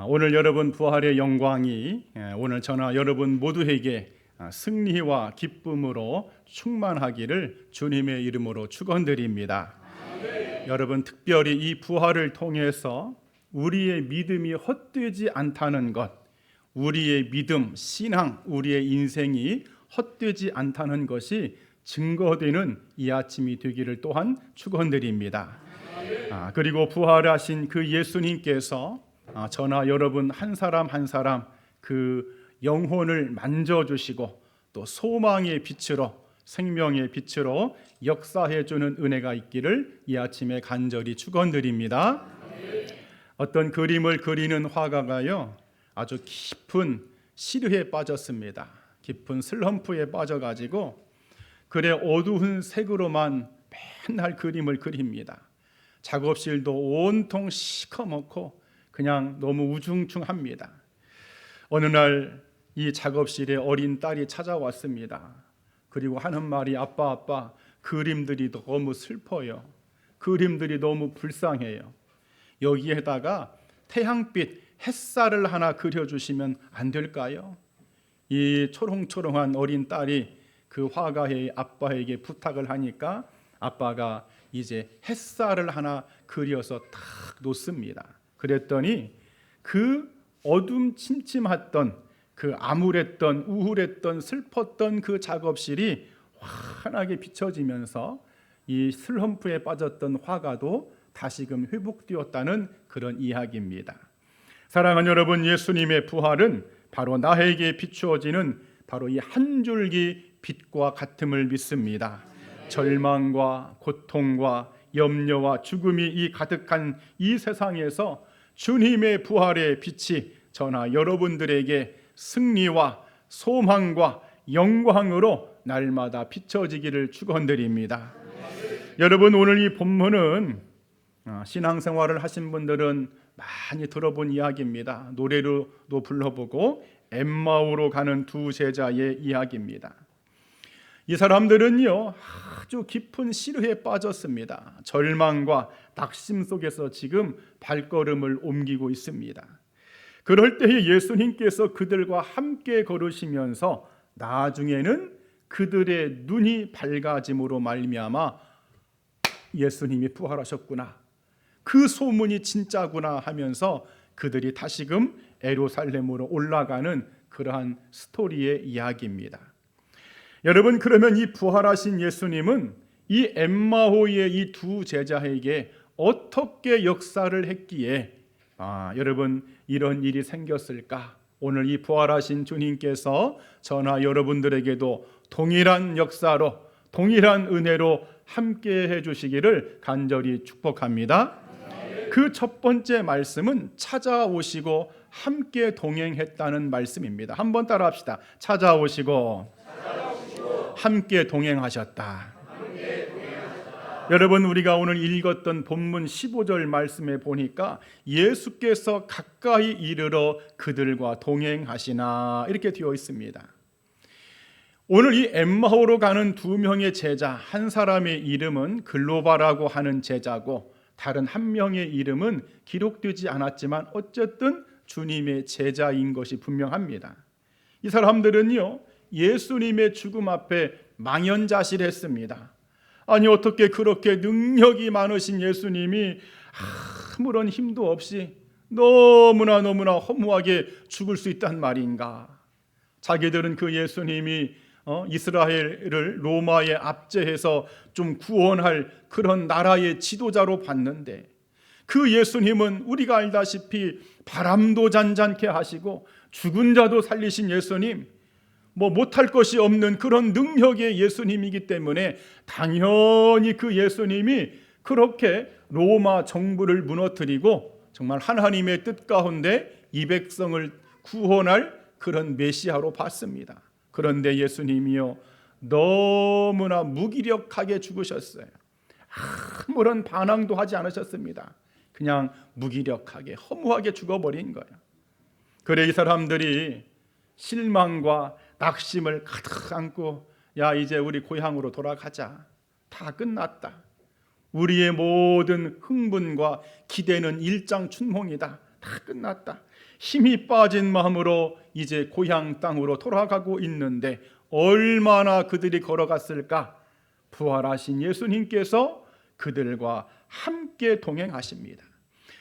오늘 여러분 부활의 영광이 오늘 저나 여러분 모두에게 승리와 기쁨으로 충만하기를 주님의 이름으로 축원드립니다. 여러분 특별히 이 부활을 통해서 우리의 믿음이 헛되지 않다는 것, 우리의 믿음, 신앙, 우리의 인생이 헛되지 않다는 것이 증거되는 이 아침이 되기를 또한 축원드립니다. 그리고 부활하신 그 예수님께서 저나 여러분 한 사람 한 사람 그 영혼을 만져주시고 또 소망의 빛으로 생명의 빛으로 역사해 주는 은혜가 있기를 이 아침에 간절히 축원드립니다. 어떤 그림을 그리는 화가가요 아주 깊은 시류에 빠졌습니다. 깊은 슬럼프에 빠져가지고 글의 어두운 색으로만 맨날 그림을 그립니다. 작업실도 온통 시커멓고 그냥 너무 우중충합니다. 어느 날 이 작업실에 어린 딸이 찾아왔습니다. 그리고 하는 말이 아빠 그림들이 너무 슬퍼요. 그림들이 너무 불쌍해요. 여기에다가 태양빛 햇살을 하나 그려주시면 안 될까요? 이 초롱초롱한 어린 딸이 그 화가의 아빠에게 부탁을 하니까 아빠가 이제 햇살을 하나 그려서 탁 놓습니다. 그랬더니 그 어둠침침했던 그 암울했던 우울했던 슬펐던 그 작업실이 환하게 비춰지면서 이 슬럼프에 빠졌던 화가도 다시금 회복되었다는 그런 이야기입니다. 사랑하는 여러분, 예수님의 부활은 바로 나에게 비추어지는 바로 이 한 줄기 빛과 같음을 믿습니다. 절망과 고통과 염려와 죽음이 이 가득한 이 세상에서 주님의 부활의 빛이 저나 여러분들에게 승리와 소망과 영광으로 날마다 비춰지기를 축원드립니다. 여러분 오늘 이 본문은 신앙생활을 하신 분들은 많이 들어본 이야기입니다. 노래로도 불러보고 엠마오로 가는 두 제자의 이야기입니다. 이 사람들은요 아주 깊은 시류에 빠졌습니다. 절망과 낙심 속에서 지금 발걸음을 옮기고 있습니다. 그럴 때에 예수님께서 그들과 함께 걸으시면서 나중에는 그들의 눈이 밝아짐으로 말미암아 예수님이 부활하셨구나, 그 소문이 진짜구나 하면서 그들이 다시금 예루살렘으로 올라가는 그러한 스토리의 이야기입니다. 여러분 그러면 이 부활하신 예수님은 이 엠마오의 이 두 제자에게 어떻게 역사를 했기에 여러분 이런 일이 생겼을까? 오늘 이 부활하신 주님께서 저나 여러분들에게도 동일한 역사로 동일한 은혜로 함께 해주시기를 간절히 축복합니다. 그 첫 번째 말씀은 찾아오시고 함께 동행했다는 말씀입니다. 한번 따라합시다. 찾아오시고 함께 동행하셨다. 여러분 우리가 오늘 읽었던 본문 15절 말씀에 보니까 예수께서 가까이 이르러 그들과 동행하시나 이렇게 되어 있습니다. 오늘 이 엠마오로 가는 두 명의 제자, 한 사람의 이름은 글로바라고 하는 제자고 다른 한 명의 이름은 기록되지 않았지만 어쨌든 주님의 제자인 것이 분명합니다. 이 사람들은요 예수님의 죽음 앞에 망연자실했습니다. 아니 어떻게 그렇게 능력이 많으신 예수님이 아무런 힘도 없이 너무나 허무하게 죽을 수 있단 말인가. 자기들은 그 예수님이 이스라엘을 로마에 압제해서 좀 구원할 그런 나라의 지도자로 봤는데 그 예수님은 우리가 알다시피 바람도 잔잔케 하시고 죽은 자도 살리신 예수님, 못할 것이 없는 그런 능력의 예수님이기 때문에 당연히 그 예수님이 그렇게 로마 정부를 무너뜨리고 정말 하나님의 뜻 가운데 이 백성을 구원할 그런 메시아로 봤습니다. 그런데 예수님이요 너무나 무기력하게 죽으셨어요. 아무런 반항도 하지 않으셨습니다. 그냥 무기력하게 허무하게 죽어버린 거예요. 그래 이 사람들이 실망과 낙심을 가득 안고 야 이제 우리 고향으로 돌아가자. 다 끝났다. 우리의 모든 흥분과 기대는 일장춘몽이다. 다 끝났다. 힘이 빠진 마음으로 이제 고향 땅으로 돌아가고 있는데 얼마나 그들이 걸어갔을까? 부활하신 예수님께서 그들과 함께 동행하십니다.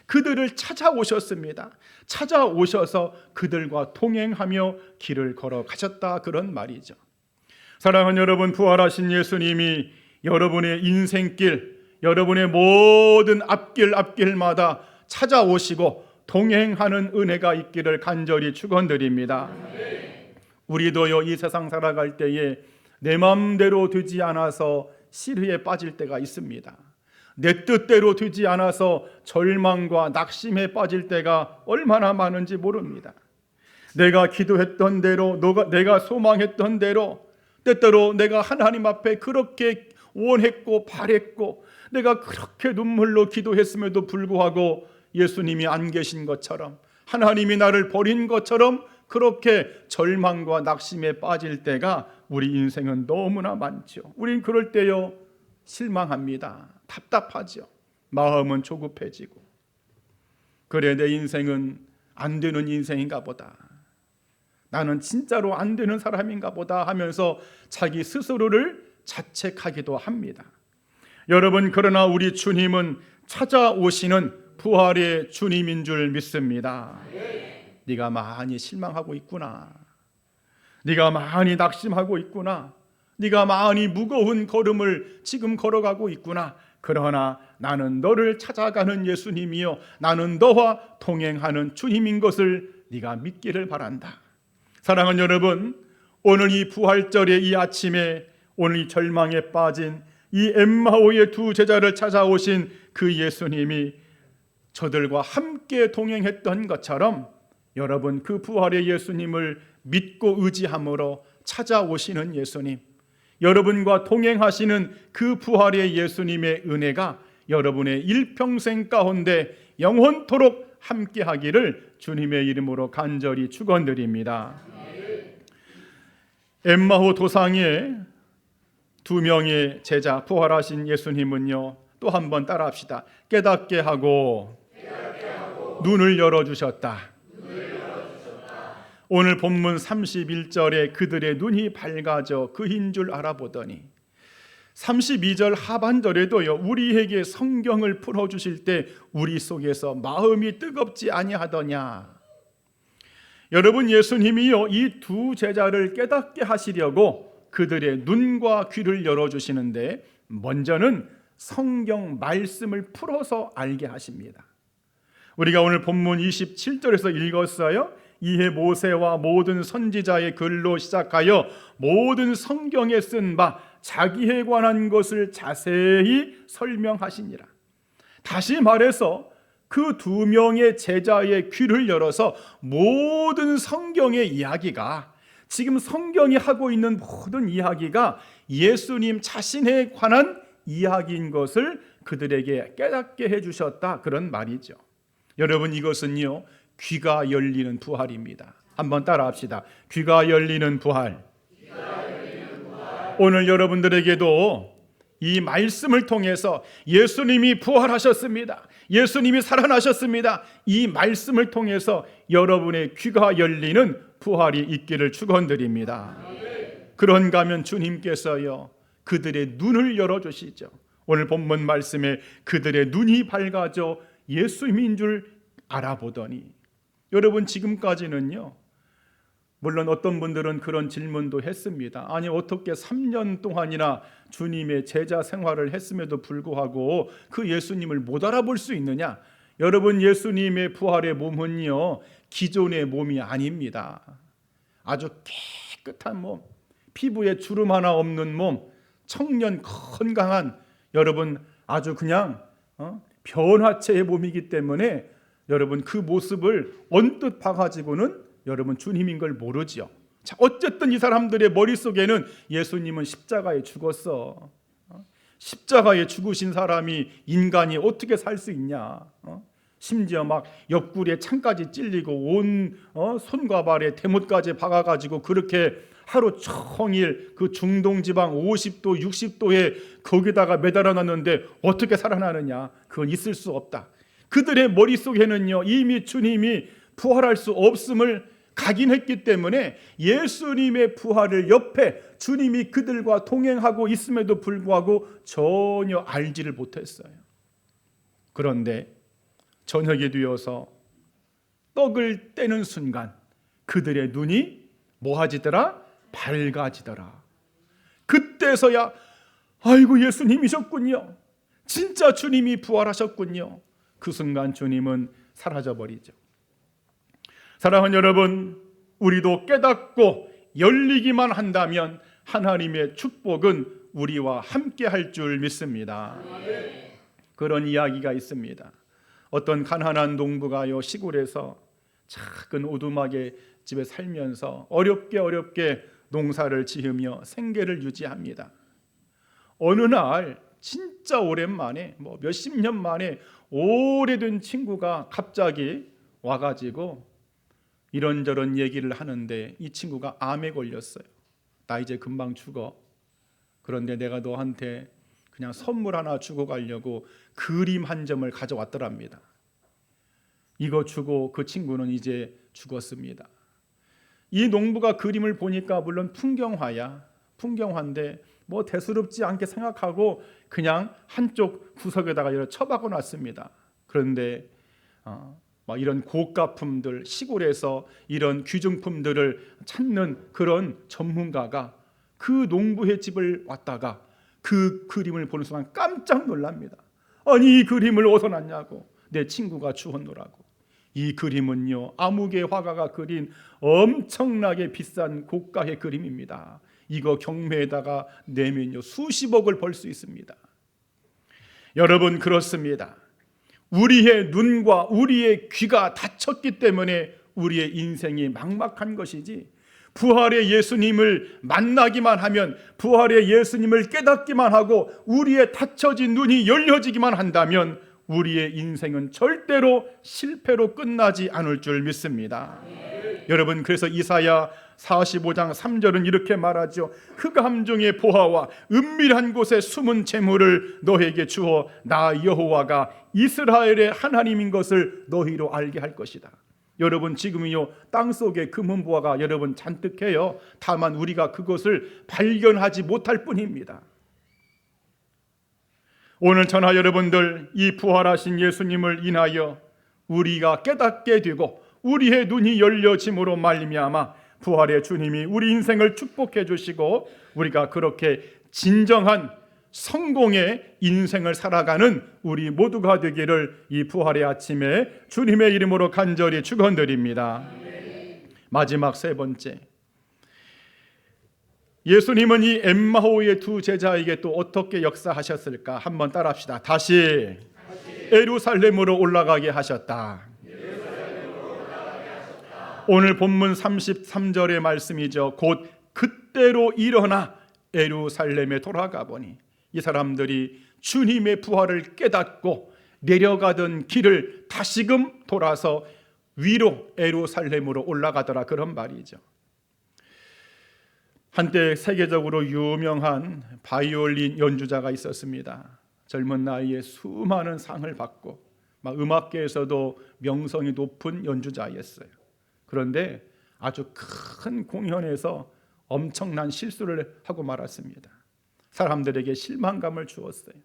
그들을 찾아오셨습니다. 찾아오셔서 그들과 동행하며 길을 걸어가셨다, 그런 말이죠. 사랑하는 여러분, 부활하신 예수님이 여러분의 인생길, 여러분의 모든 앞길마다 찾아오시고 동행하는 은혜가 있기를 간절히 축원드립니다. 우리도요, 이 세상 살아갈 때에 내 마음대로 되지 않아서 시름에 빠질 때가 있습니다. 내 뜻대로 되지 않아서 절망과 낙심에 빠질 때가 얼마나 많은지 모릅니다. 내가 기도했던 대로, 내가 소망했던 대로, 때때로 내가 하나님 앞에 그렇게 원했고 바랬고 내가 그렇게 눈물로 기도했음에도 불구하고 예수님이 안 계신 것처럼, 하나님이 나를 버린 것처럼 그렇게 절망과 낙심에 빠질 때가 우리 인생은 너무나 많죠. 우린 그럴 때요, 실망합니다. 답답하죠. 마음은 조급해지고, 그래 내 인생은 안 되는 인생인가 보다, 나는 진짜로 안 되는 사람인가 보다 하면서 자기 스스로를 자책하기도 합니다. 여러분, 그러나 우리 주님은 찾아오시는 부활의 주님인 줄 믿습니다. 네가 많이 실망하고 있구나, 네가 많이 낙심하고 있구나, 네가 많이 무거운 걸음을 지금 걸어가고 있구나. 그러나 나는 너를 찾아가는 예수님이요, 나는 너와 동행하는 주님인 것을 네가 믿기를 바란다. 사랑하는 여러분, 오늘 이 부활절의 이 아침에, 오늘 이 절망에 빠진 이 엠마오의 두 제자를 찾아오신 그 예수님이 저들과 함께 동행했던 것처럼 여러분, 그 부활의 예수님을 믿고 의지함으로 찾아오시는 예수님, 여러분과 동행하시는 그 부활의 예수님의 은혜가 여러분의 일평생 가운데 영원토록 함께하기를 주님의 이름으로 간절히 축원드립니다. 엠마오 도상의 두 명의 제자, 부활하신 예수님은요, 또 한 번 따라합시다. 깨닫게 하고 눈을 열어주셨다. 오늘 본문 31절에 그들의 눈이 밝아져 그인 줄 알아보더니, 32절 하반절에도요, 우리에게 성경을 풀어주실 때 우리 속에서 마음이 뜨겁지 아니하더냐. 여러분, 예수님이요, 이 두 제자를 깨닫게 하시려고 그들의 눈과 귀를 열어주시는데 먼저는 성경 말씀을 풀어서 알게 하십니다. 우리가 오늘 본문 27절에서 읽었어요. 이에 모세와 모든 선지자의 글로 시작하여 모든 성경에 쓴 바 자기에 관한 것을 자세히 설명하시니라. 다시 말해서 그 두 명의 제자의 귀를 열어서 모든 성경의 이야기가, 지금 성경이 하고 있는 모든 이야기가 예수님 자신에 관한 이야기인 것을 그들에게 깨닫게 해주셨다, 그런 말이죠. 여러분, 이것은요, 귀가 열리는 부활입니다. 한번 따라합시다. 귀가 열리는 부활. 오늘 여러분들에게도 이 말씀을 통해서 예수님이 부활하셨습니다, 예수님이 살아나셨습니다, 이 말씀을 통해서 여러분의 귀가 열리는 부활이 있기를 축원드립니다. 그런가 하면 주님께서요, 그들의 눈을 열어주시죠. 오늘 본문 말씀에 그들의 눈이 밝아져 예수님인 줄 알아보더니, 여러분, 지금까지는요, 물론 어떤 분들은 그런 질문도 했습니다. 아니, 어떻게 3년 동안이나 주님의 제자 생활을 했음에도 불구하고 그 예수님을 못 알아볼 수 있느냐? 여러분, 예수님의 부활의 몸은요, 기존의 몸이 아닙니다. 아주 깨끗한 몸, 피부에 주름 하나 없는 몸, 청년 건강한, 여러분, 아주 그냥 변화체의 몸이기 때문에 여러분, 그 모습을 언뜻 봐가지고는 여러분 주님인 걸 모르지요. 자, 어쨌든 이 사람들의 머릿속에는 예수님은 십자가에 죽었어. 십자가에 죽으신 사람이 인간이 어떻게 살 수 있냐. 심지어 막 옆구리에 창까지 찔리고 온 손과 발에 대못까지 박아가지고 그렇게 하루 종일 그 중동지방 50도 60도에 거기다가 매달아 놨는데 어떻게 살아나느냐. 그건 있을 수 없다. 그들의 머릿속에는요 이미 주님이 부활할 수 없음을 각인했기 때문에 예수님의 부활을 옆에 주님이 그들과 동행하고 있음에도 불구하고 전혀 알지를 못했어요. 그런데 저녁이 되어서 떡을 떼는 순간 그들의 눈이 뭐하지더라? 밝아지더라. 그때서야 아이고 예수님이셨군요. 진짜 주님이 부활하셨군요. 그 순간 주님은 사라져버리죠. 사랑하는 여러분, 우리도 깨닫고 열리기만 한다면 하나님의 축복은 우리와 함께 할 줄 믿습니다. 그런 이야기가 있습니다. 어떤 가난한 농부가요 시골에서 작은 오두막의 집에 살면서 어렵게 농사를 지으며 생계를 유지합니다. 어느 날 진짜 오랜만에 몇십 년 만에 오래된 친구가 갑자기 와가지고 이런저런 얘기를 하는데 이 친구가 암에 걸렸어요. 나 이제 금방 죽어. 그런데 내가 너한테 그냥 선물 하나 주고 가려고 그림 한 점을 가져왔더랍니다. 이거 주고 그 친구는 이제 죽었습니다. 이 농부가 그림을 보니까 물론 풍경화인데 대수롭지 않게 생각하고 그냥 한쪽 구석에다가 이렇게 처박아 놨습니다. 그런데 이런 고가품들, 시골에서 이런 귀중품들을 찾는 그런 전문가가 그 농부의 집을 왔다가 그 그림을 보는 순간 깜짝 놀랍니다. 아니 이 그림을 어디서 났냐고. 내 친구가 주었노라고. 이 그림은요 아무개 화가가 그린 엄청나게 비싼 고가의 그림입니다. 이거 경매에다가 내면요 수십억을 벌 수 있습니다. 여러분 그렇습니다. 우리의 눈과 우리의 귀가 닫혔기 때문에 우리의 인생이 막막한 것이지, 부활의 예수님을 만나기만 하면, 부활의 예수님을 깨닫기만 하고 우리의 닫혀진 눈이 열려지기만 한다면 우리의 인생은 절대로 실패로 끝나지 않을 줄 믿습니다. 여러분 그래서 이사야 45장 3절은 이렇게 말하죠. 흑암 중의 보화와 은밀한 곳에 숨은 재물을 너에게 주어 나 여호와가 이스라엘의 하나님인 것을 너희로 알게 할 것이다. 여러분 지금은요 땅속에 금은 보화가 여러분 잔뜩해요. 다만 우리가 그것을 발견하지 못할 뿐입니다. 오늘 저나 여러분들 이 부활하신 예수님을 인하여 우리가 깨닫게 되고 우리의 눈이 열려짐으로 말미암아 부활의 주님이 우리 인생을 축복해 주시고 우리가 그렇게 진정한 성공의 인생을 살아가는 우리 모두가 되기를 이 부활의 아침에 주님의 이름으로 간절히 축원드립니다. 마지막 세 번째, 예수님은 이 엠마오의 두 제자에게 또 어떻게 역사하셨을까? 한번 따라합시다. 다시 예루살렘으로 올라가게 하셨다. 오늘 본문 33절의 말씀이죠. 곧 그때로 일어나 예루살렘에 돌아가 보니 이 사람들이 주님의 부활을 깨닫고 내려가던 길을 다시금 돌아서 위로 예루살렘으로 올라가더라, 그런 말이죠. 한때 세계적으로 유명한 바이올린 연주자가 있었습니다. 젊은 나이에 수많은 상을 받고 음악계에서도 명성이 높은 연주자였어요. 그런데 아주 큰 공연에서 엄청난 실수를 하고 말았습니다. 사람들에게 실망감을 주었어요.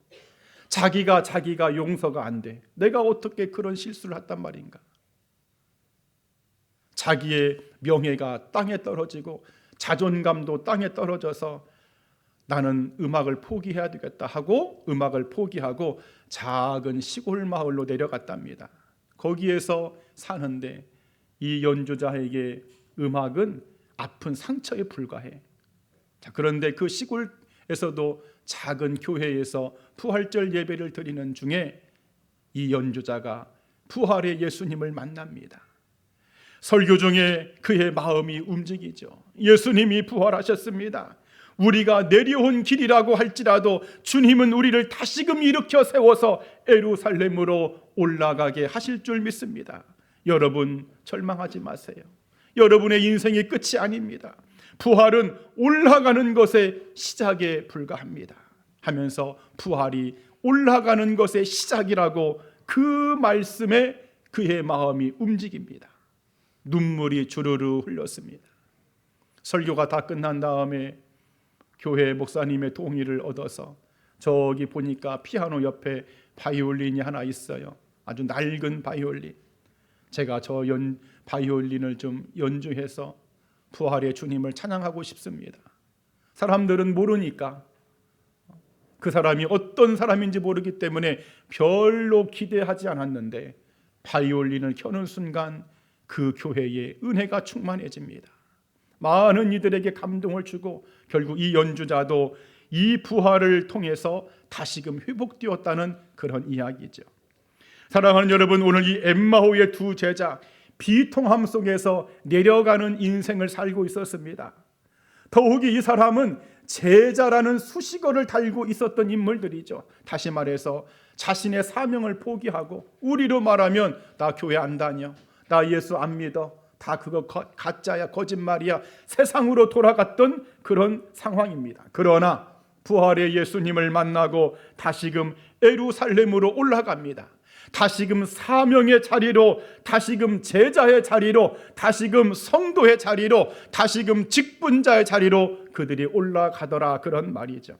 자기가 용서가 안 돼. 내가 어떻게 그런 실수를 했단 말인가. 자기의 명예가 땅에 떨어지고 자존감도 땅에 떨어져서 나는 음악을 포기해야 되겠다 하고 음악을 포기하고 작은 시골 마을로 내려갔답니다. 거기에서 사는데 이 연주자에게 음악은 아픈 상처에 불과해. 그런데 그 시골에서도 작은 교회에서 부활절 예배를 드리는 중에 이 연주자가 부활의 예수님을 만납니다. 설교 중에 그의 마음이 움직이죠. 예수님이 부활하셨습니다. 우리가 내려온 길이라고 할지라도 주님은 우리를 다시금 일으켜 세워서 예루살렘으로 올라가게 하실 줄 믿습니다. 여러분 절망하지 마세요. 여러분의 인생이 끝이 아닙니다. 부활은 올라가는 것의 시작에 불과합니다 하면서 부활이 올라가는 것의 시작이라고 그 말씀에 그의 마음이 움직입니다. 눈물이 주르르 흘렀습니다. 설교가 다 끝난 다음에 교회 목사님의 동의를 얻어서 저기 보니까 피아노 옆에 바이올린이 하나 있어요. 아주 낡은 바이올린. 제가 저 바이올린을 좀 연주해서 부활의 주님을 찬양하고 싶습니다. 사람들은 모르니까, 그 사람이 어떤 사람인지 모르기 때문에 별로 기대하지 않았는데 바이올린을 켜는 순간 그 교회에 은혜가 충만해집니다. 많은 이들에게 감동을 주고 결국 이 연주자도 이 부활을 통해서 다시금 회복되었다는 그런 이야기죠. 사랑하는 여러분, 오늘 이 엠마오의 두 제자, 비통함 속에서 내려가는 인생을 살고 있었습니다. 더욱이 이 사람은 제자라는 수식어를 달고 있었던 인물들이죠. 다시 말해서 자신의 사명을 포기하고, 우리로 말하면 나 교회 안 다녀, 나 예수 안 믿어, 다 그거 가짜야, 거짓말이야, 세상으로 돌아갔던 그런 상황입니다. 그러나 부활의 예수님을 만나고 다시금 예루살렘으로 올라갑니다. 다시금 사명의 자리로, 다시금 제자의 자리로, 다시금 성도의 자리로, 다시금 직분자의 자리로 그들이 올라가더라, 그런 말이죠.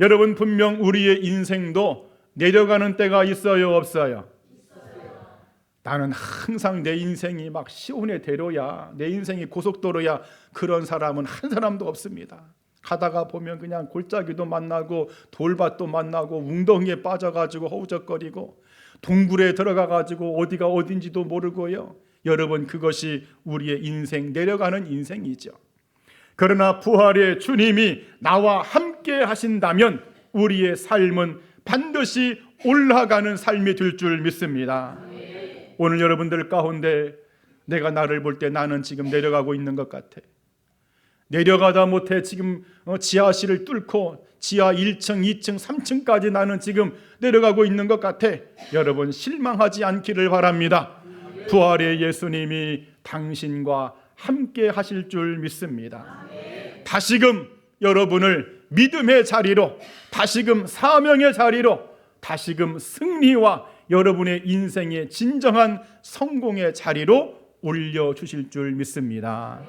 여러분, 분명 우리의 인생도 내려가는 때가 있어요, 없어요? 나는 항상 내 인생이 막 시온의 대로야, 내 인생이 고속도로야, 그런 사람은 한 사람도 없습니다. 가다가 보면 그냥 골짜기도 만나고 돌밭도 만나고 웅덩이에 빠져가지고 허우적거리고 동굴에 들어가가지고 어디가 어딘지도 모르고요. 여러분, 그것이 우리의 인생, 내려가는 인생이죠. 그러나 부활의 주님이 나와 함께 하신다면 우리의 삶은 반드시 올라가는 삶이 될 줄 믿습니다. 오늘 여러분들 가운데 내가 나를 볼 때 나는 지금 내려가고 있는 것 같아. 내려가다 못해 지금 지하실을 뚫고 지하 1층, 2층, 3층까지 나는 지금 내려가고 있는 것 같아. 여러분, 실망하지 않기를 바랍니다. 부활의 예수님이 당신과 함께 하실 줄 믿습니다. 다시금 여러분을 믿음의 자리로, 다시금 사명의 자리로, 다시금 승리와 여러분의 인생의 진정한 성공의 자리로 올려주실 줄 믿습니다.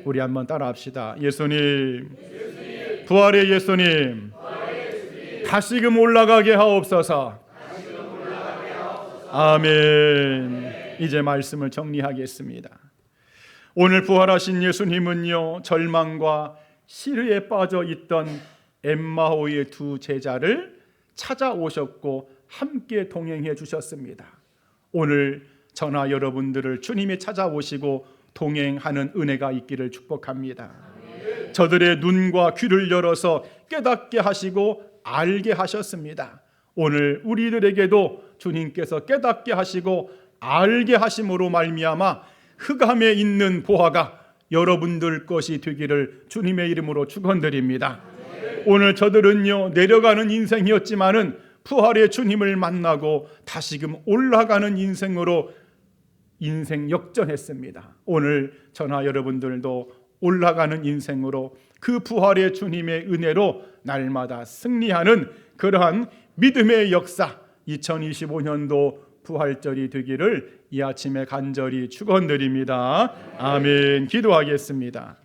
우리 한번 따라합시다. 예수님, 부활의 예수님, 다시금 올라가게 하옵소서. 아멘. 이제 말씀을 정리하겠습니다. 오늘 부활하신 예수님은요, 절망과 시르에 빠져 있던 엠마오의 두 제자를 찾아오셨고 함께 동행해 주셨습니다. 오늘 저나 여러분들을 주님이 찾아오시고 동행하는 은혜가 있기를 축복합니다. 저들의 눈과 귀를 열어서 깨닫게 하시고 알게 하셨습니다. 오늘 우리들에게도 주님께서 깨닫게 하시고 알게 하심으로 말미암아 흑암에 있는 보화가 여러분들 것이 되기를 주님의 이름으로 축원드립니다. 오늘 저들은요, 내려가는 인생이었지만은 부활의 주님을 만나고 다시금 올라가는 인생으로 인생 역전했습니다. 오늘 저나 여러분들도 올라가는 인생으로 그 부활의 주님의 은혜로 날마다 승리하는 그러한 믿음의 역사, 2025년도 부활절이 되기를 이 아침에 간절히 축원드립니다. 아멘. 기도하겠습니다.